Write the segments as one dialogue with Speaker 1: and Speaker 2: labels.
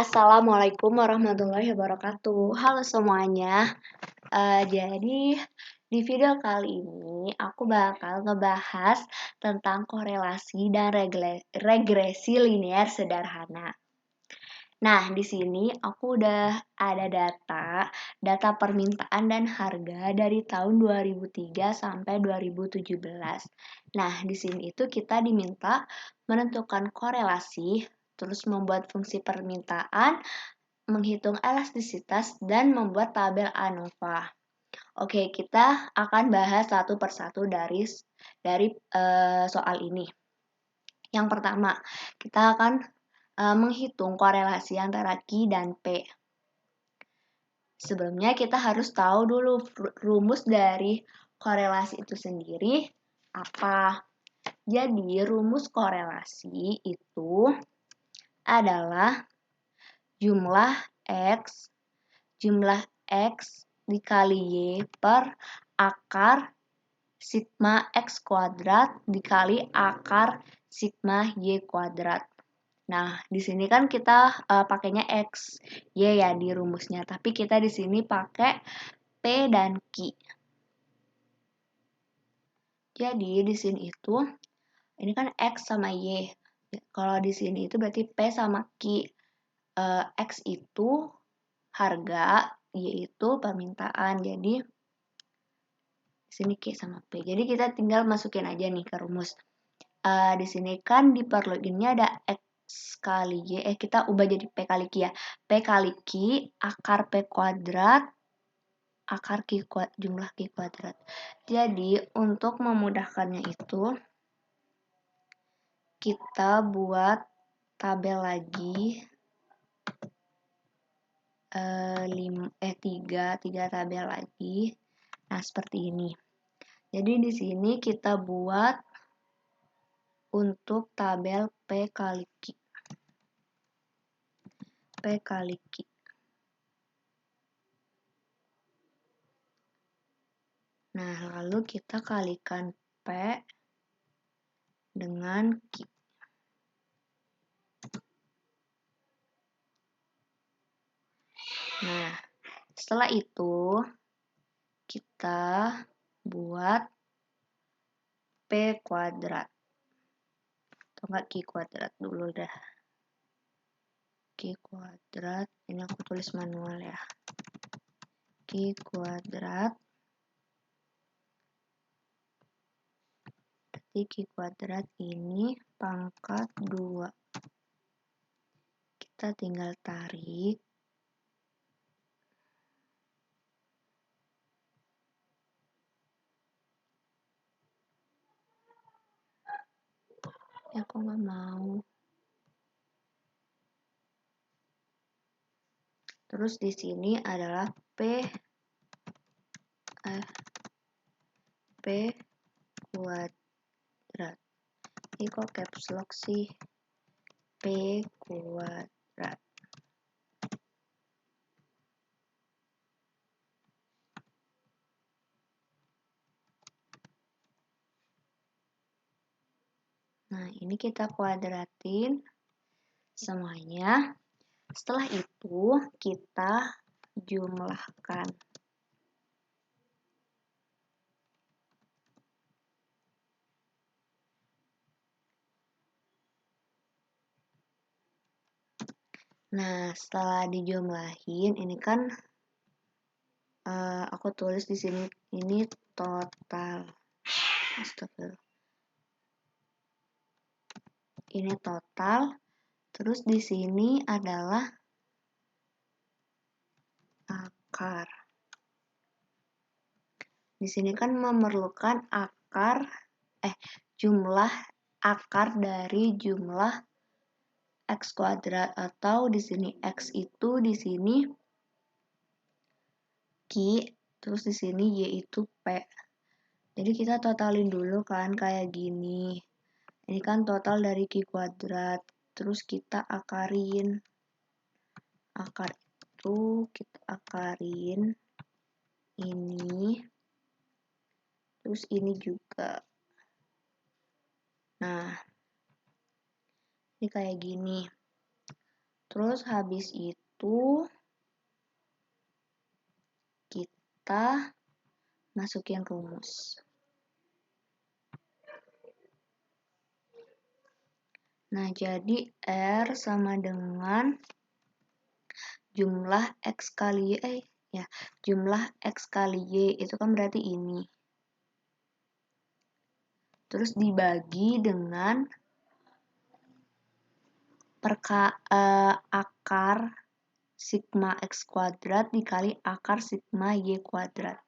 Speaker 1: Assalamualaikum warahmatullahi wabarakatuh. Halo semuanya. Jadi di video kali ini aku bakal ngebahas tentang korelasi dan regresi linear sederhana. Nah, di sini aku udah ada data permintaan dan harga dari tahun 2003 sampai 2017. Nah, di sini itu kita diminta menentukan korelasi, terus membuat fungsi permintaan, menghitung elastisitas, dan membuat tabel ANOVA. Oke, kita akan bahas satu persatu dari soal ini. Yang pertama, kita akan menghitung korelasi antara Q dan P. Sebelumnya kita harus tahu dulu rumus dari korelasi itu sendiri apa. Jadi rumus korelasi itu adalah jumlah X dikali Y per akar sigma X kuadrat dikali akar sigma Y kuadrat. Nah, di sini kan kita pakainya X, Y ya di rumusnya, tapi kita di sini pakai P dan Q. Jadi di sini itu ini kan X sama Y. Kalau di sini itu berarti P sama Q. X itu harga, Y itu permintaan. Jadi di sini Q sama P. Jadi kita tinggal masukin aja nih ke rumus. Di sini kan di perluinnya ada X kali Y, kita ubah jadi P kali Q ya. P kali Q, akar P kuadrat, akar Q kuadrat, jumlah Q kuadrat. Jadi, untuk memudahkannya itu, kita buat tabel lagi. 3 tabel lagi. Nah, seperti ini. Jadi, di sini kita buat untuk tabel P kali Q. P kali Q. Nah, lalu kita kalikan P dengan Q. Nah, setelah itu kita buat P kuadrat. Atau enggak Q kuadrat dulu dah. Q kuadrat, ini aku tulis manual ya. Q kuadrat. Berarti Q kuadrat ini pangkat 2. Kita tinggal tarik. Ya, aku nggak mau. Terus di sini adalah P kuadrat. Ini kok caps lock sih? P kuadrat. Nah, ini kita kuadratin semuanya. Setelah itu, kita jumlahkan. Nah, setelah dijumlahin, ini kan aku tulis di sini ini total. Astagfirullah. Ini total. Terus di sini adalah akar. Di sini kan memerlukan jumlah akar dari jumlah X kuadrat, atau di sini X itu di sini Q, terus di sini Y itu P. Jadi kita totalin dulu kan kayak gini. Ini kan total dari Q kuadrat. Terus kita akarin. Akar itu kita akarin ini. Terus ini juga. Nah, ini kayak gini. Terus habis itu kita masukin rumus. Nah, jadi R sama dengan jumlah X kali Y, jumlah X kali Y itu kan berarti ini. Terus dibagi dengan akar sigma X kuadrat dikali akar sigma Y kuadrat.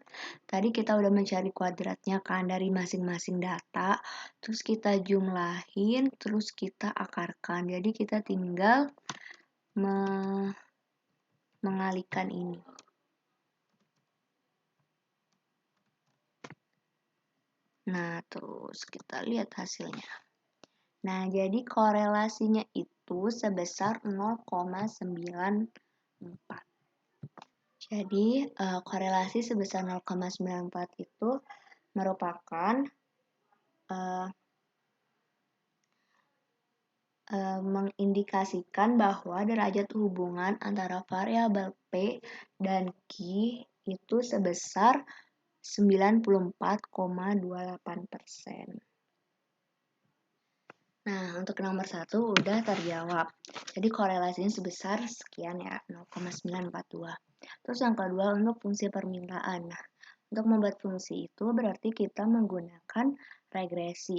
Speaker 1: Tadi kita udah mencari kuadratnya kan dari masing-masing data, terus kita jumlahin, terus kita akarkan. Jadi kita tinggal mengalihkan ini. Nah, terus kita lihat hasilnya. Nah, jadi korelasinya itu sebesar 0,94. Jadi, korelasi sebesar 0,94 itu merupakan mengindikasikan bahwa derajat hubungan antara variabel P dan Q itu sebesar 94,28%. Nah, untuk nomor 1 udah terjawab. Jadi korelasinya sebesar sekian ya, 0,942. Terus yang kedua untuk fungsi permintaan. Nah, untuk membuat fungsi itu berarti kita menggunakan regresi.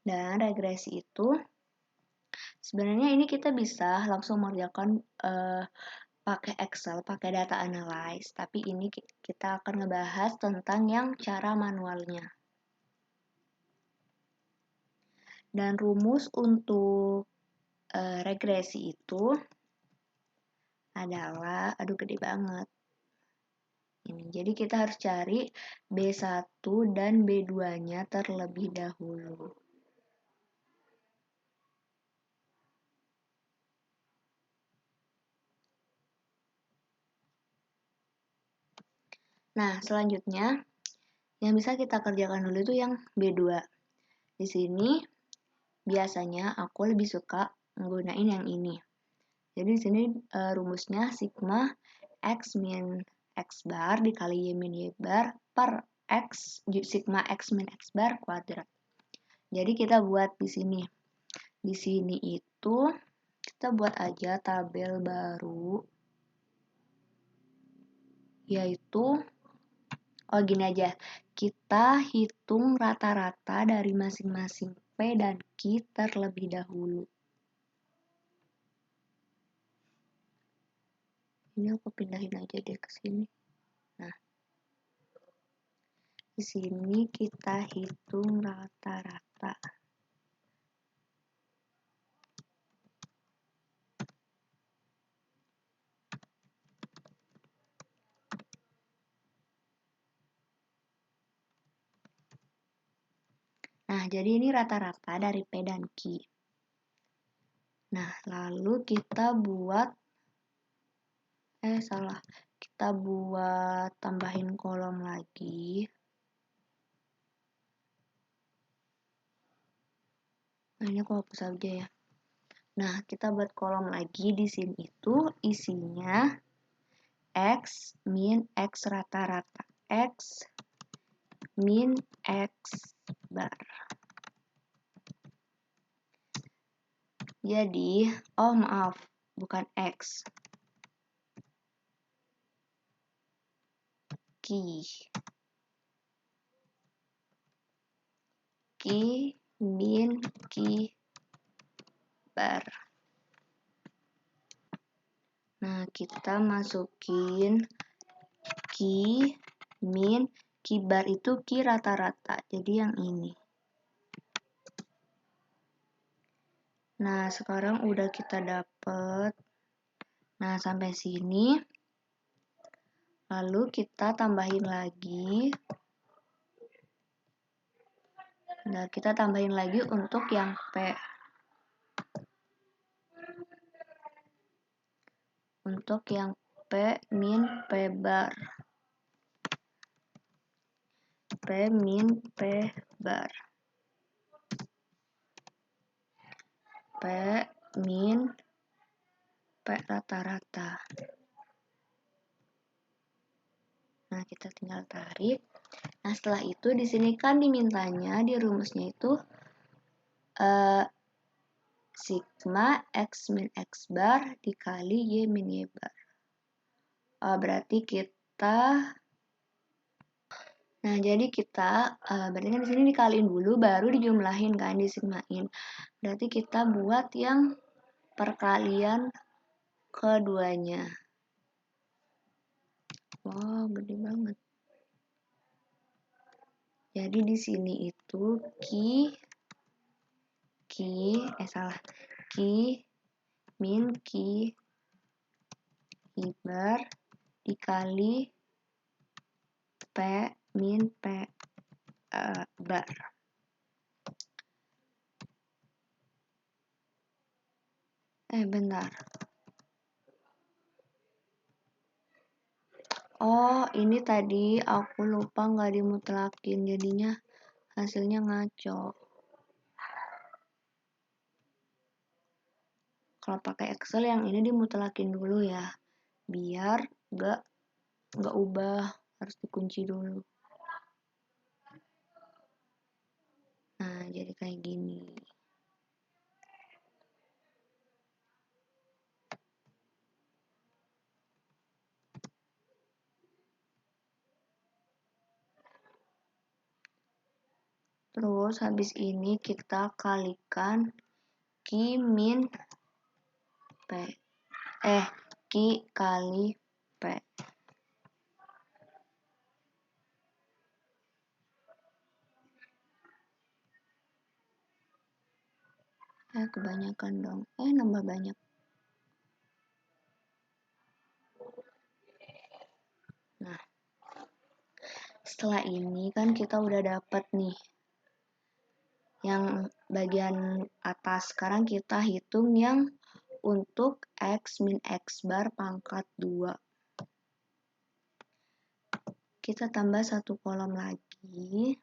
Speaker 1: Dan regresi itu sebenarnya ini kita bisa langsung mengerjakan pakai Excel, pakai data analyze. Tapi ini kita akan ngebahas tentang yang cara manualnya. Dan rumus untuk regresi itu adalah, aduh gede banget. Ini. Jadi kita harus cari B1 dan B2-nya terlebih dahulu. Nah, selanjutnya yang bisa kita kerjakan dulu itu yang B2. Di sini biasanya aku lebih suka menggunakan yang ini. Jadi di sini rumusnya sigma X min X bar dikali Y min Y bar per X sigma X min X bar kuadrat. Jadi kita buat di sini. Di sini itu kita buat aja tabel baru, yaitu gini aja, kita hitung rata-rata dari masing-masing P dan Q terlebih dahulu. Ini aku pindahin aja deh ke sini. Nah, di sini kita hitung rata-rata. Nah, jadi ini rata-rata dari P dan Q. Nah, lalu kita buat kita buat tambahin kolom lagi. Nah, ini aku hapus aja ya. Nah, kita buat kolom lagi. Di sini itu isinya X min X rata-rata. X min X bar. Jadi, maaf, bukan X. Q min Q bar. Nah, kita masukin Q min Q bar itu Q rata-rata. Jadi yang ini. Nah, sekarang udah kita dapet. Nah, sampai sini. Lalu kita tambahin lagi. Nah, kita tambahin lagi untuk yang P. Untuk yang P min P bar. P min P bar. P min P rata-rata. Nah, kita tinggal tarik. Nah, setelah itu di sini kan dimintanya di rumusnya itu sigma X min X bar dikali Y min Y bar. Berarti kita Nah, jadi kita berarti kan di sini dikaliin dulu baru dijumlahin kan, disigmain. Berarti kita buat yang perkalian keduanya. Wow, gede banget. Jadi di sini itu Q min Q I bar dikali P min P bar. Bentar. Oh, ini tadi aku lupa nggak dimutlakin, jadinya hasilnya ngaco. Kalau pakai Excel yang ini dimutlakin dulu ya, biar nggak ubah, harus dikunci dulu. Nah, jadi kayak gini. Terus habis ini kita kalikan Q min P. Q kali P. Kebanyakan dong. Nambah banyak. Nah, setelah ini kan kita udah dapat nih yang bagian atas. Sekarang kita hitung yang untuk X min X bar pangkat 2. Kita tambah satu kolom lagi.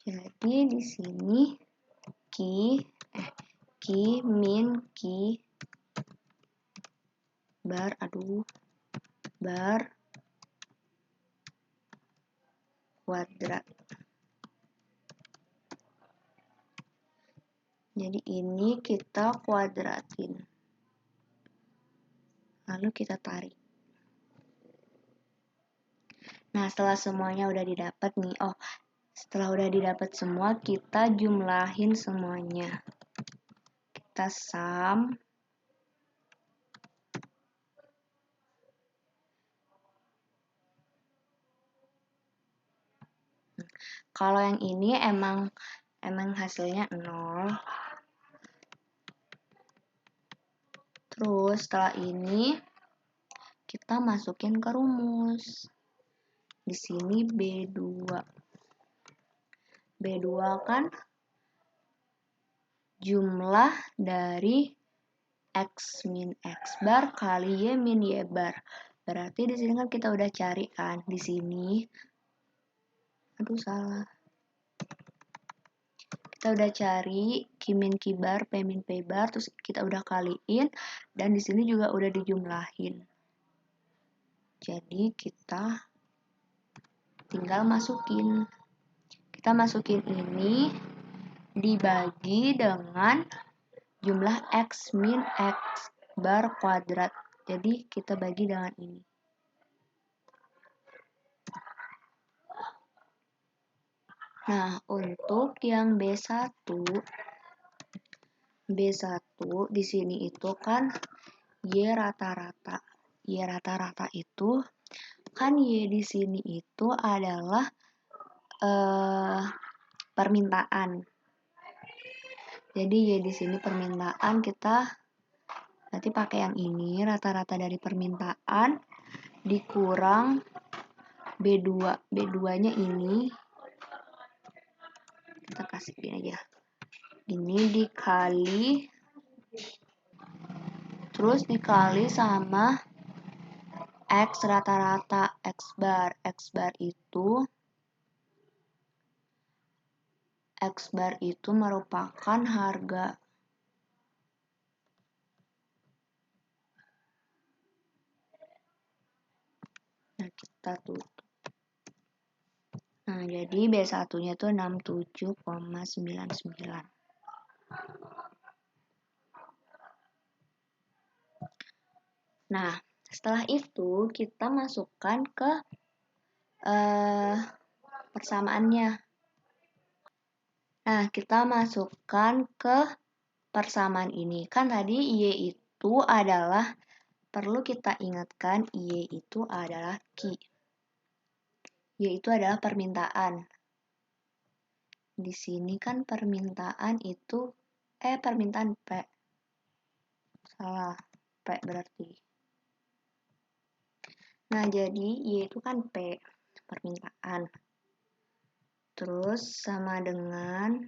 Speaker 1: Jadi di sini Q min Q bar kuadrat. Jadi ini kita kuadratin. Lalu kita tarik. Nah, setelah semuanya udah didapat nih. Setelah udah didapat semua, kita jumlahin semuanya. Kita sum. Kalau yang ini emang hasilnya 0. Terus setelah ini kita masukin ke rumus. Di sini B2. B2 kan jumlah dari X min X bar kali Y min Y bar. Berarti di sini kan kita udah cari kan di sini. Salah. Kita udah cari Q min Q bar, P min P bar, terus kita udah kaliin dan di sini juga udah dijumlahin. Jadi kita tinggal masukin. Kita masukin ini dibagi dengan jumlah X min X bar kuadrat. Jadi kita bagi dengan ini. Nah, untuk yang B1 di sini itu kan Y rata-rata. Y rata-rata itu kan Y di sini itu adalah permintaan. Jadi Y di sini permintaan, kita nanti pakai yang ini, rata-rata dari permintaan dikurang B2. B2-nya ini kita kasih gini aja. Ini dikali terus dikali sama X rata-rata X bar. X bar itu X bar itu merupakan harga. Nah, kita tutup. Nah, jadi B1-nya tuh 67,99. Nah, setelah itu kita masukkan ke persamaannya. Nah, kita masukkan ke persamaan ini. Kan tadi Y itu adalah, perlu kita ingatkan, Y itu adalah Q. Y itu adalah permintaan. Di sini kan permintaan itu, permintaan P. Salah, P berarti. Nah, jadi Y itu kan P, permintaan. Terus sama dengan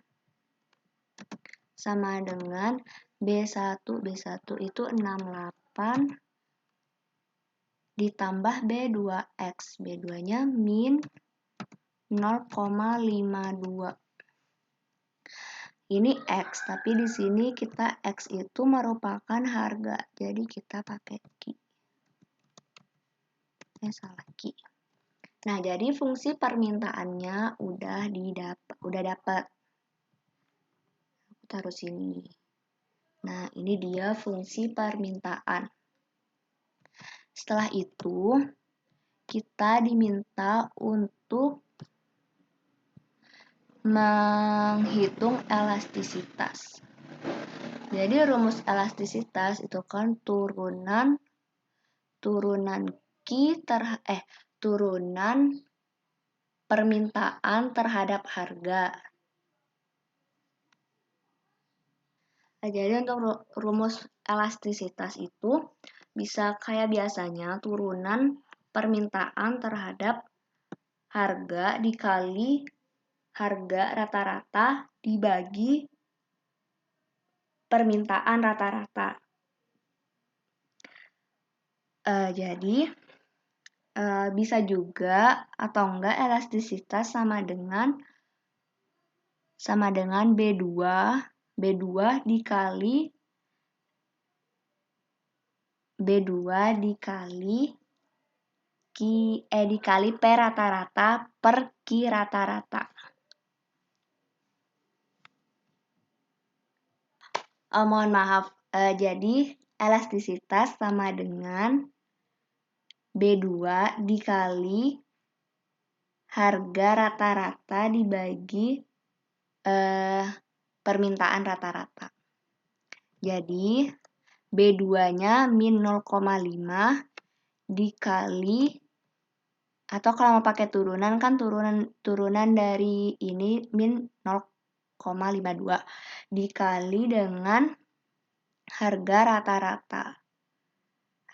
Speaker 1: B1 itu 68 ditambah B2X. B2-nya min 0,52. Ini X, tapi di sini kita X itu merupakan harga. Jadi kita pakai Q. Salah Q. Nah, jadi fungsi permintaannya udah dapat. Aku taruh sini. Nah, ini dia fungsi permintaan. Setelah itu, kita diminta untuk menghitung elastisitas. Jadi rumus elastisitas itu kan turunan permintaan terhadap harga. Nah, jadi untuk rumus elastisitas itu bisa kayak biasanya turunan permintaan terhadap harga dikali harga rata-rata dibagi permintaan rata-rata. Jadi bisa juga atau enggak elastisitas sama dengan B2 dikali dikali P rata-rata per Q rata-rata. Mohon maaf, jadi elastisitas sama dengan B2 dikali harga rata-rata dibagi permintaan rata-rata. Jadi B2-nya min 0,5 dikali, atau kalau mau pakai turunan kan turunan dari ini min 0,52 dikali dengan harga rata-rata.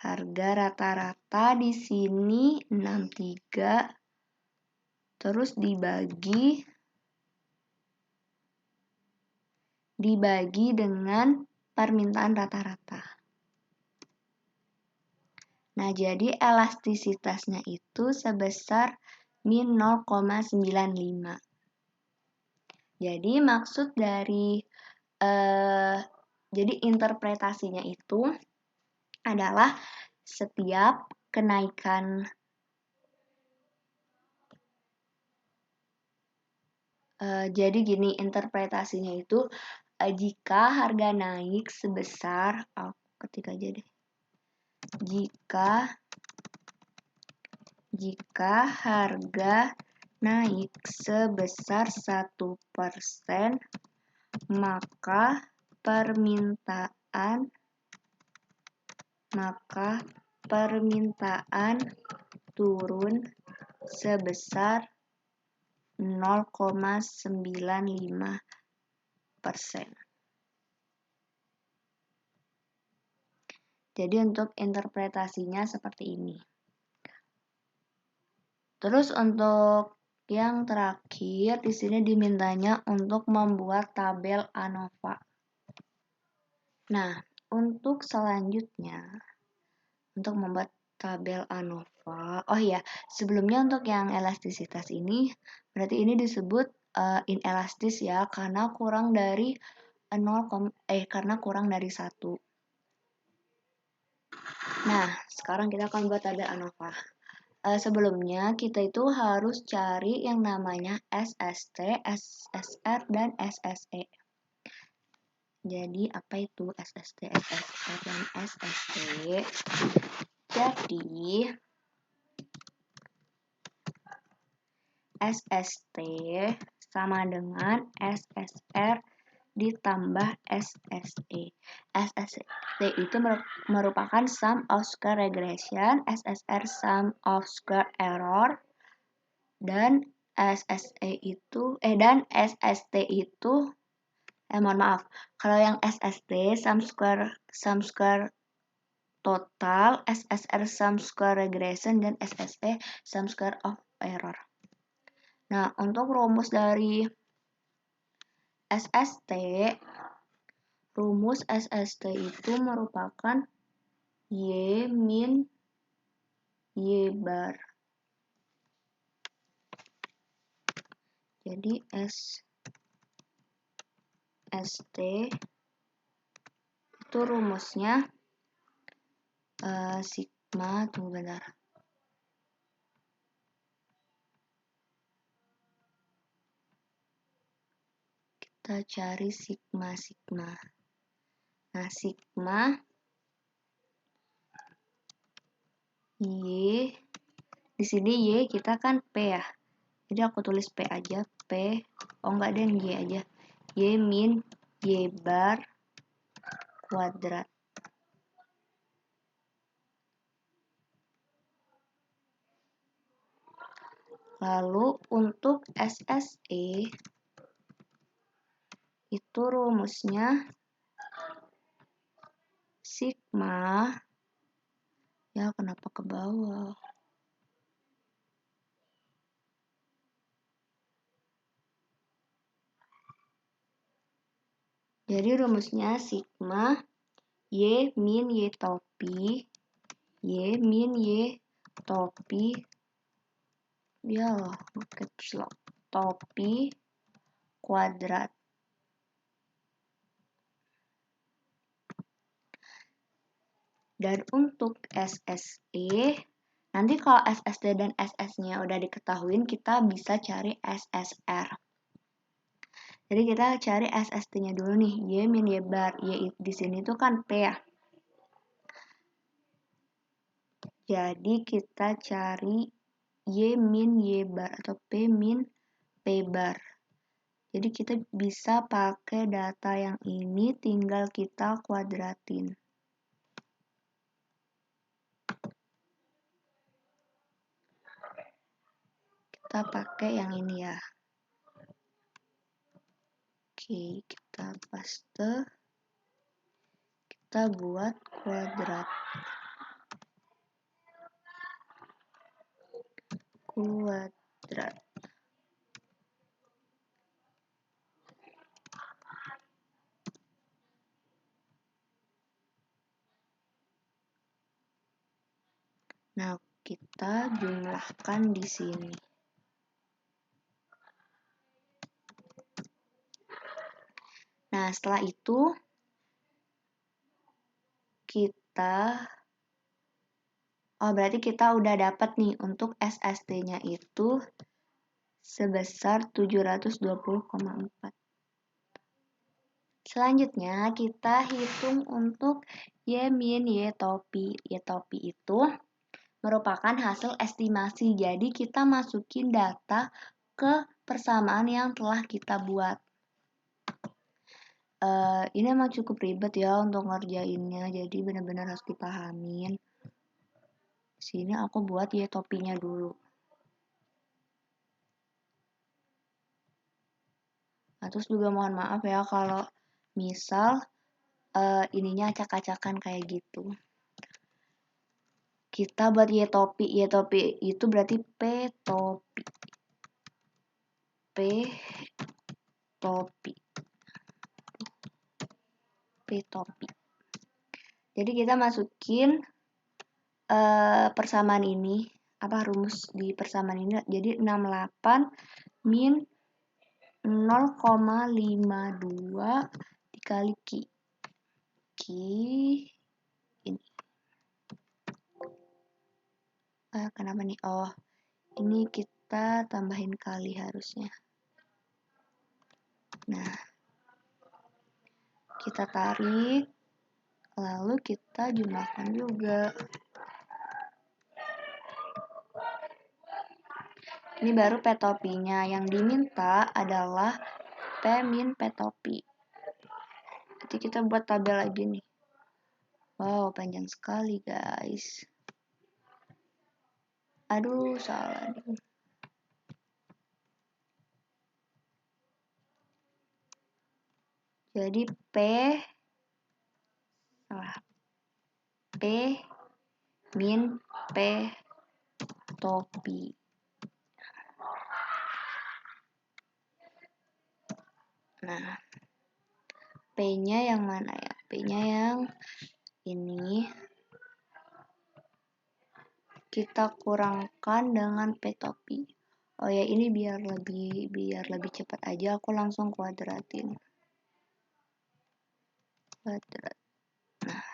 Speaker 1: Harga rata-rata di sini 63 terus dibagi dengan permintaan rata-rata. Nah, jadi elastisitasnya itu sebesar min 0,95. Jadi maksud dari jadi interpretasinya itu adalah setiap kenaikan jadi gini interpretasinya itu jika harga naik sebesar, ketik aja deh. Jika harga naik sebesar 1%, maka permintaan turun sebesar 0,95%. Jadi untuk interpretasinya seperti ini. Terus untuk yang terakhir di sini dimintanya untuk membuat tabel ANOVA. Nah, untuk selanjutnya untuk membuat tabel ANOVA. Oh iya, sebelumnya untuk yang elastisitas ini berarti ini disebut inelastis ya, karena kurang dari 1. Nah, sekarang kita akan buat tabel ANOVA. Sebelumnya kita itu harus cari yang namanya SST, SSR, dan SSE. Jadi apa itu SST, SSR, dan SSE? Jadi SST sama dengan SSR ditambah SSE. SST itu merupakan sum of square regression, SSR sum of square error, dan SST itu mohon maaf. Kalau yang SST sum square total, SSR sum square regression, dan SSE sum square of error. Nah, untuk rumus dari rumus SST itu merupakan Y min Y bar. Jadi SST itu rumusnya sigma, tunggu bentar. Kita cari sigma. Nah, sigma Y, di sini Y kita kan P ya. Jadi aku tulis P aja, P. Oh enggak deh, Y aja. Y min Y bar kuadrat. Lalu untuk SSE itu rumusnya sigma. Ya, kenapa ke bawah? Jadi rumusnya sigma Y min Y topi, Y min Y topi, ya caps lock, topi kuadrat. Dan untuk SSE, nanti kalau SSD dan SS-nya udah diketahuin, kita bisa cari SSR. Jadi kita cari SST-nya dulu nih, Y min Y bar. Y di sini tuh kan P ya. Jadi kita cari Y min Y bar atau P min P bar. Jadi kita bisa pakai data yang ini, tinggal kita kuadratin. Kita pakai yang ini ya. Oke, kita paste. Kita buat kuadrat. Nah, kita jumlahkan di sini. Nah, setelah itu berarti kita udah dapat nih untuk SST-nya itu sebesar 720,4. Selanjutnya kita hitung untuk Y min Y topi. Y topi itu merupakan hasil estimasi. Jadi kita masukin data ke persamaan yang telah kita buat. Ini emang cukup ribet ya untuk ngerjainnya, jadi benar-benar harus dipahamin. Sini aku buat Y topinya dulu. Nah, terus juga mohon maaf ya kalau misal ininya acak-acakan kayak gitu. Kita buat Y topi itu berarti P topi. P topi. Jadi kita masukin persamaan ini, rumus di persamaan ini, jadi 68 min 0,52 dikali Q. Q ini. Kenapa nih? Oh, ini kita tambahin kali harusnya. Nah, kita tarik, lalu kita jumlahkan juga. Ini baru P topinya. Yang diminta adalah P min P topi. Nanti kita buat tabel lagi nih. Wow, panjang sekali guys. Aduh, salah nih. Jadi P min P topi. Nah, P-nya yang mana ya? P-nya yang ini. Kita kurangkan dengan P topi. Oh ya, ini biar lebih cepat aja aku langsung kuadratin. Kuadrat. Nah,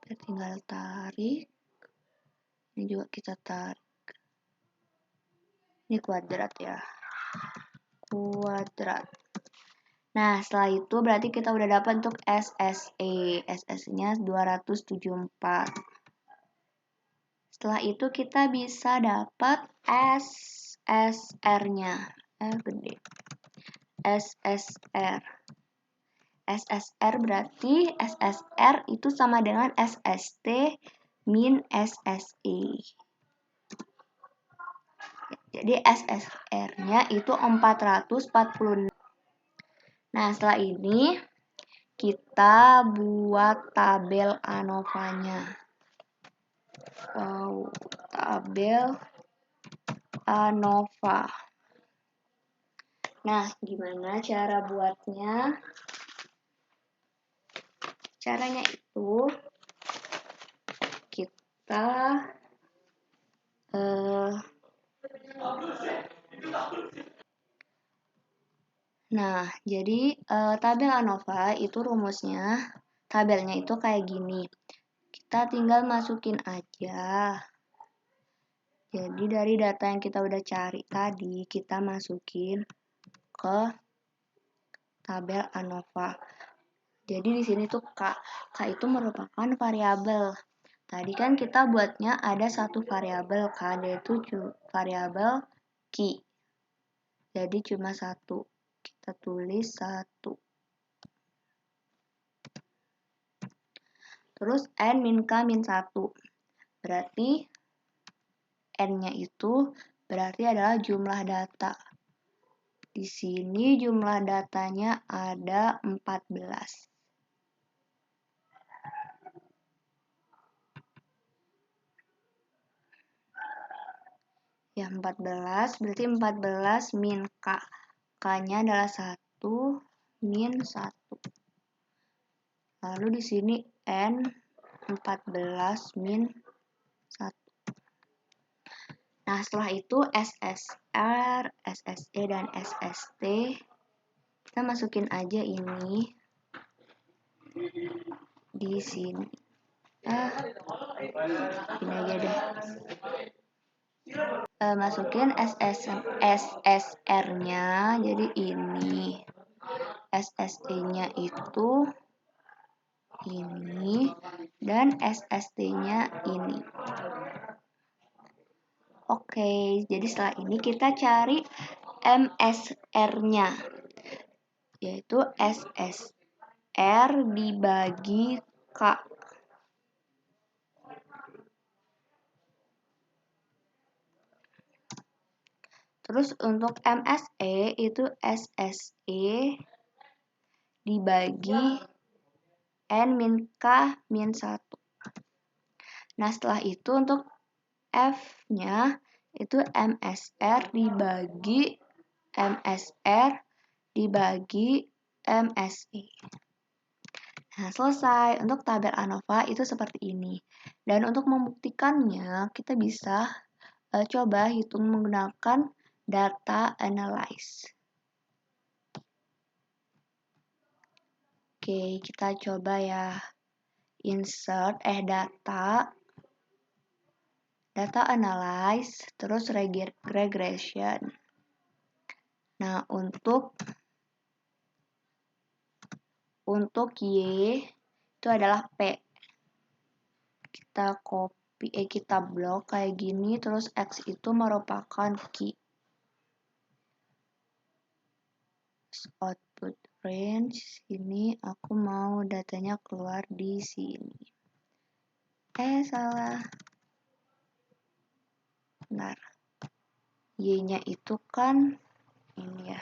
Speaker 1: kita tinggal tarik. Ini juga kita tarik. Ini kuadrat ya. Kuadrat. Nah, setelah itu berarti kita udah dapat untuk SSE. SSE-nya 274. Setelah itu kita bisa dapat SSR-nya. Gede. SSR. SSR berarti SSR itu sama dengan SST min SSE. Jadi SSR-nya itu 446. Nah, setelah ini kita buat tabel ANOVA-nya. Wow, tabel ANOVA. Nah, gimana cara buatnya? Caranya itu kita nah, jadi tabel ANOVA itu rumusnya, tabelnya itu kayak gini. Kita tinggal masukin aja. Jadi dari data yang kita udah cari tadi, kita masukin ke tabel ANOVA. Jadi di sini tuh K itu merupakan variabel. Tadi kan kita buatnya ada satu variabel K, yaitu variabel Q. Jadi cuma satu. Kita tulis 1. Terus N min K min 1. Berarti N-nya itu berarti adalah jumlah data. Di sini jumlah datanya ada 14. Ya, 14 berarti 14 min K. K-nya adalah 1 min 1. Lalu di sini N 14 min 1. Nah, setelah itu SSR, SSE, dan SST kita masukin aja ini di sini. Ini aja deh. Masukin SSR-nya, jadi ini. SSE-nya itu ini, dan SST-nya ini. Oke, jadi setelah ini kita cari MSR-nya, yaitu SSR dibagi K. Terus untuk MSE itu SSE dibagi N min K min 1. Nah, setelah itu untuk F-nya itu MSR dibagi MSR dibagi MSE. Nah, selesai. Untuk tabel ANOVA itu seperti ini. Dan untuk membuktikannya, kita bisa coba hitung menggunakan data analyze. Oke, kita coba ya. Insert data analyze, terus regression. Nah, untuk Y itu adalah P. Kita copy, kita blok kayak gini, terus X itu merupakan key. Output range, ini aku mau datanya keluar di sini. Salah. Benar. Y-nya itu kan ini ya.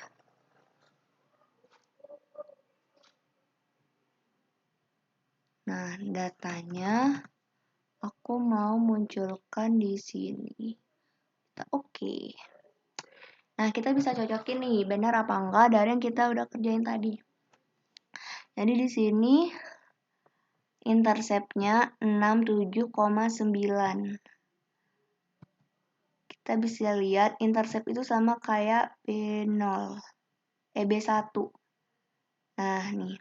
Speaker 1: Nah, datanya aku mau munculkan di sini. Oke. Nah, kita bisa cocokin nih, benar apa enggak dari yang kita udah kerjain tadi. Jadi di sini intercept-nya 67,9. Kita bisa lihat intercept itu sama kayak B0. B1. Nah, nih.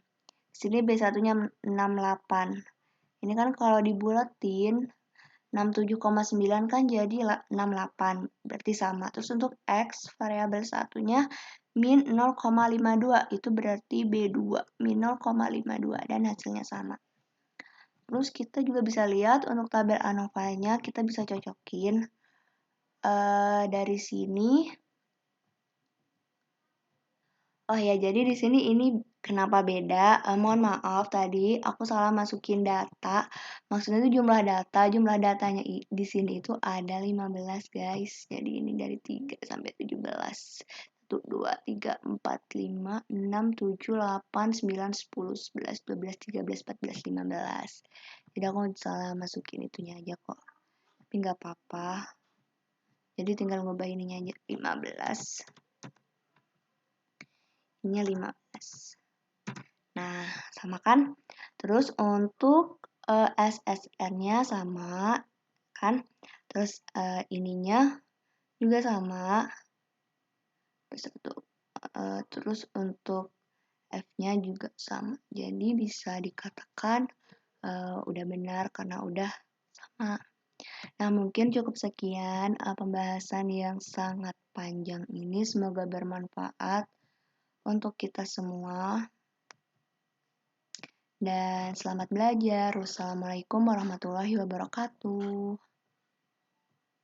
Speaker 1: Sini B1-nya 68. Ini kan kalau dibulatin 67,9 kan jadi 68. Berarti sama. Terus untuk X variabel satunya min 0,52. Itu berarti B2. Min 0,52 dan hasilnya sama. Terus kita juga bisa lihat untuk tabel ANOVA-nya kita bisa cocokin dari sini. Oh ya, jadi di sini ini kenapa beda? Mohon maaf tadi aku salah masukin data. Maksudnya itu jumlah datanya di sini itu ada 15, guys. Jadi ini dari 3 sampai 17. 1 2 3 4 5 6 7 8 9 10 11 12 13 14 15. Jadi aku salah masukin itunya aja kok. Tapi nggak apa-apa. Jadi tinggal ngubah ininya aja 15. Ini 15. Nah, sama kan? Terus untuk SSN-nya sama kan? Terus ininya juga sama. Terus untuk F-nya juga sama. Jadi bisa dikatakan udah benar karena udah sama. Nah, mungkin cukup sekian pembahasan yang sangat panjang ini. Semoga bermanfaat untuk kita semua. Dan selamat belajar. Wassalamualaikum warahmatullahi wabarakatuh.